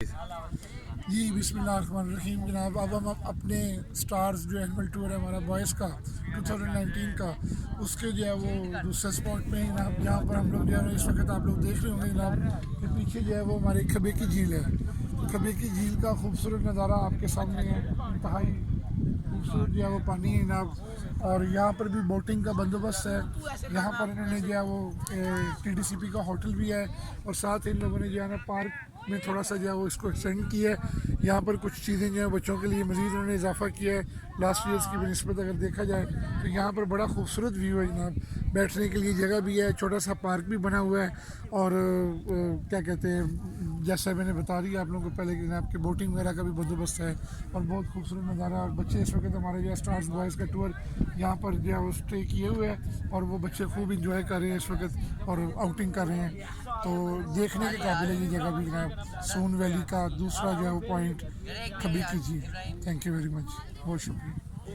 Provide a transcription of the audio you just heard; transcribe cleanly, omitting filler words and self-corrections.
جی बिस्मिल्लाहिर्रहमानिर्रहीम जनाब। अब हम अपने स्टार्स जो एनुअल टूर है हमारा बॉयज़ का 2019 का, उसके जो है वो दूसरे स्पॉट में जनाब, जहाँ पर हम लोग जो है इस वक्त आप लोग देख रहे होंगे जनाब कि पीछे जो है वो हमारी खबे की झील है। तो खबे की झील का खूबसूरत नज़ारा आपके सामने है। इंतहाई खूबसूरत जो है वो पानी है जनाब, और यहाँ पर भी बोटिंग का बंदोबस्त है। यहाँ पर इन्होंने जो है वो TDCP का होटल भी है, और साथ इन लोगों ने जो है ना पार्क में थोड़ा सा जो है वो इसको एक्सटेंड किया है। यहाँ पर कुछ चीज़ें जो है बच्चों के लिए मज़ीद उन्होंने इजाफा किया है लास्ट ईयर्स की बनस्बत अगर देखा जाए तो। यहाँ पर बड़ा खूबसूरत व्यू है जनाब, बैठने के लिए जगह भी है, छोटा सा पार्क भी बना हुआ है। और क्या कहते हैं, जैसा मैंने बता दिया आप लोगों को पहले कि जनाब के बोटिंग वगैरह का भी बंदोबस्त है, और बहुत खूबसूरत नज़ारा। और बच्चे इस वक्त हमारे जो है स्टार्स बॉयज़ का टूर यहाँ पर जो है वो स्टे किए हुए हैं, और वो बच्चे खूब इंजॉय कर रहे हैं इस वक्त और आउटिंग कर रहे हैं। तो देखने के काबिल है ये जगह भी जनाब, सोन वैली का दूसरा जो है वो पॉइंट खबी की झील। थैंक यू वेरी मच, बहुत शुक्रिया।